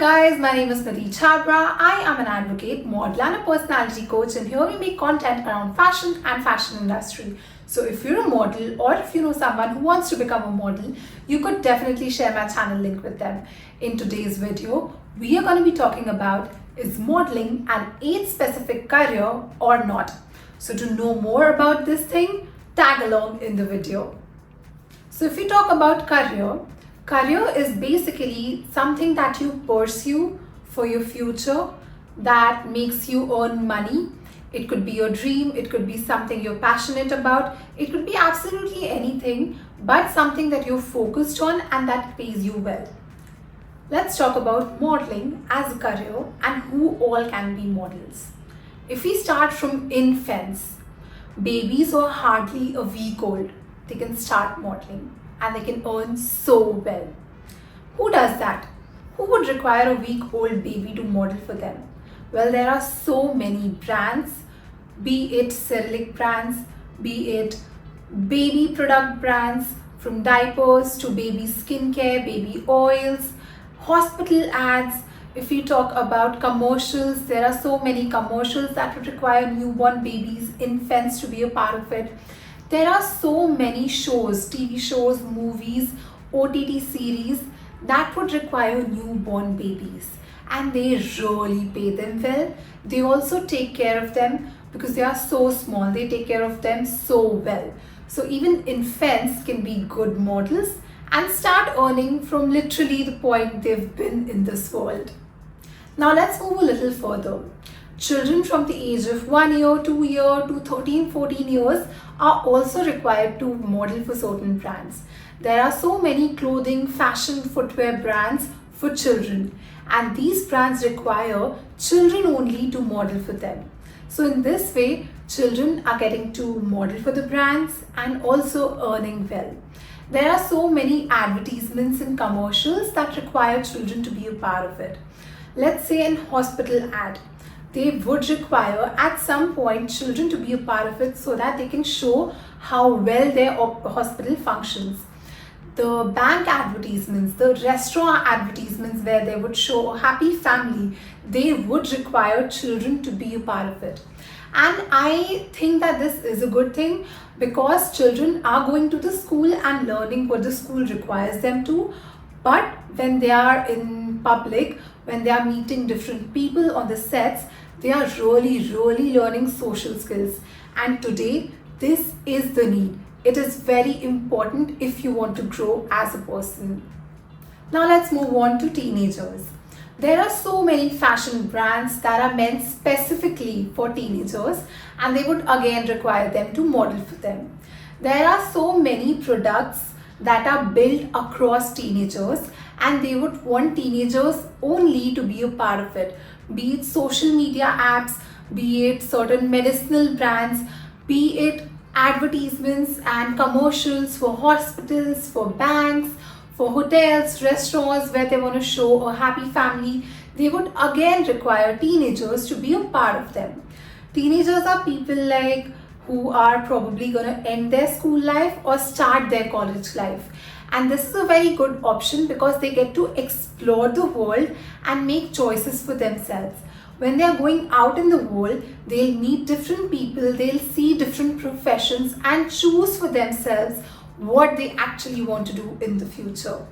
guys, my name is Smiti Chhabra. I am an advocate, model and a personality coach, and here we make content around fashion and fashion industry. So if you're a model or if you know someone who wants to become a model, you could definitely share my channel link with them. In today's video, we are going to be talking about is modeling an age-specific career or not. So to know more about this thing, tag along in the video. So if we talk about career is basically something that you pursue for your future that makes you earn money. It could be your dream, it could be something you're passionate about, it could be absolutely anything, but something that you're focused on and that pays you well. Let's talk about modeling as a career and who all can be models. If we start from infants, babies who are hardly a week old, they can start modeling and they can earn so well. Who does that? Who would require a week-old baby to model for them? Well, there are so many brands, be it Cyrillic brands, be it baby product brands, from diapers to baby skincare, baby oils, hospital ads. If we talk about commercials, there are so many commercials that would require newborn babies, infants to be a part of it. There are so many shows, TV shows, movies, OTT series that would require newborn babies, and they really pay them well. They also take care of them because they are so small. They take care of them so well. So even infants can be good models and start earning from literally the point they've been in this world. Now let's move a little further. Children from the age of 1 year, 2 year to 13, 14 years are also required to model for certain brands. There are so many clothing, fashion, footwear brands for children, and these brands require children only to model for them. So in this way, children are getting to model for the brands and also earning well. There are so many advertisements and commercials that require children to be a part of it. Let's say an hospital ad. They would require at some point children to be a part of it so that they can show how well their hospital functions. The bank advertisements, the restaurant advertisements where they would show a happy family, they would require children to be a part of it. And I think that this is a good thing because children are going to the school and learning what the school requires them to. But when they are in public, when they are meeting different people on the sets, they are really learning social skills. And today, this is the need. It is very important if you want to grow as a person. Now let's move on to teenagers. There are so many fashion brands that are meant specifically for teenagers, and they would again require them to model for them. There are so many products that are built across teenagers, and they would want teenagers only to be a part of it. Be it social media apps, be it certain medicinal brands, be it advertisements and commercials for hospitals, for banks, for hotels, restaurants where they want to show a happy family. They would again require teenagers to be a part of them. Teenagers are people like who are probably going to end their school life or start their college life. And this is a very good option because they get to explore the world and make choices for themselves. When they are going out in the world, they'll meet different people, they'll see different professions and choose for themselves what they actually want to do in the future.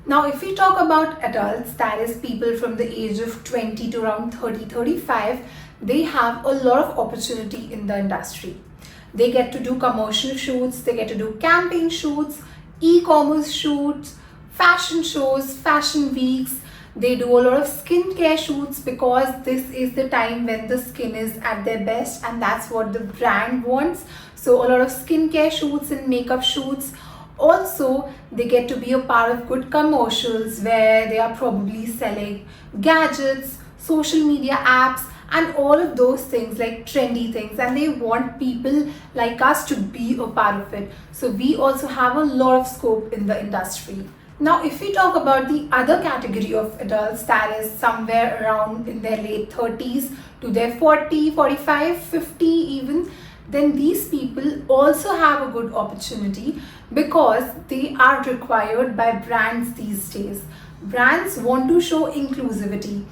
Now, if we talk about adults, that is people from the age of 20 to around 30, 35, they have a lot of opportunity in the industry. They get to do commercial shoots, they get to do campaign shoots, e-commerce shoots, fashion shows, fashion weeks. They do a lot of skincare shoots because this is the time when the skin is at their best and that's what the brand wants. So a lot of skincare shoots and makeup shoots. Also, they get to be a part of good commercials where they are probably selling gadgets, social media apps, and all of those things like trendy things, and they want people like us to be a part of it. So we also have a lot of scope in the industry. Now, if we talk about the other category of adults, that is somewhere around in their late 30s to their 40, 45, 50 even, then these people also have a good opportunity because they are required by brands these days. Brands want to show inclusivity.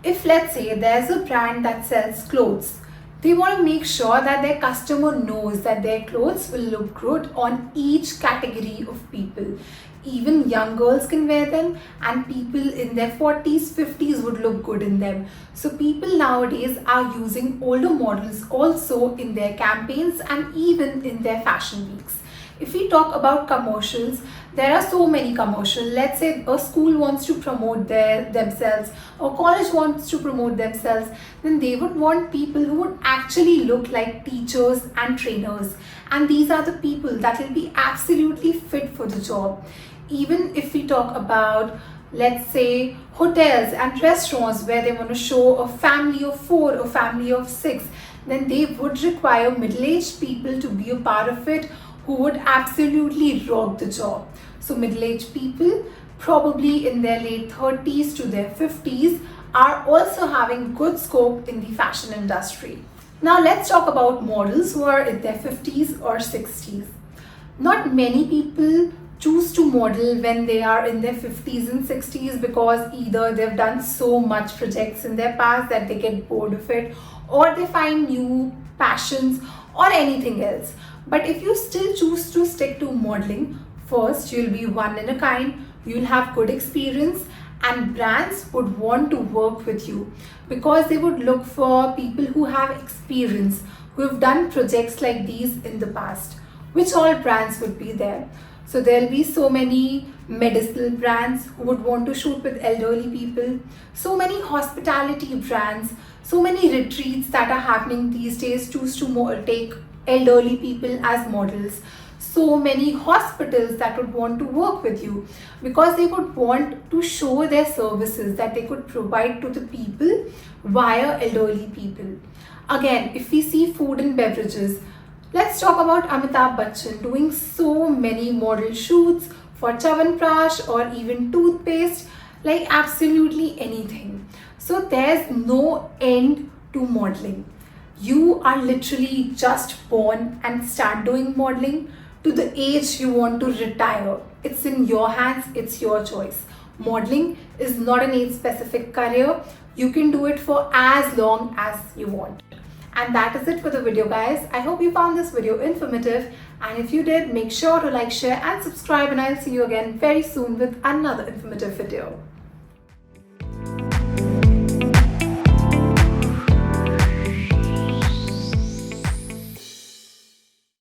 If let's say there's a brand that sells clothes, they want to make sure that their customer knows that their clothes will look good on each category of people. Even young girls can wear them, and people in their 40s, 50s would look good in them. So people nowadays are using older models also in their campaigns and even in their fashion weeks. If we talk about commercials, there are so many commercials. Let's say a school wants to promote themselves, or college wants to promote themselves, then they would want people who would actually look like teachers and trainers. And these are the people that will be absolutely fit for the job. Even if we talk about, let's say, hotels and restaurants where they want to show a family of 4 or family of 6, then they would require middle-aged people to be a part of it, who would absolutely rock the job. So middle-aged people, probably in their late 30s to their 50s, are also having good scope in the fashion industry. Now let's talk about models who are in their 50s or 60s. Not many people choose to model when they are in their 50s and 60s, because either they've done so much projects in their past that they get bored of it, or they find new passions or anything else. But if you still choose to stick to modeling, first you'll be one in a kind, you'll have good experience, and brands would want to work with you because they would look for people who have experience, who have done projects like these in the past. Which all brands would be there? So there'll be so many medicinal brands who would want to shoot with elderly people, so many hospitality brands, so many retreats that are happening these days choose to take elderly people as models. So many hospitals that would want to work with you because they would want to show their services that they could provide to the people via elderly people. Again, if we see food and beverages, let's talk about Amitabh Bachchan doing so many model shoots for Chyawanprash or even toothpaste, like absolutely anything. So there's no end to modeling. You are literally just born and start doing modeling to the age you want to retire. It's in your hands, it's your choice. Modeling is not an age specific career. You can do it for as long as you want. And that is it for the video, guys. I hope you found this video informative, and if you did, make sure to like, share and subscribe, and I'll see you again very soon with another informative video.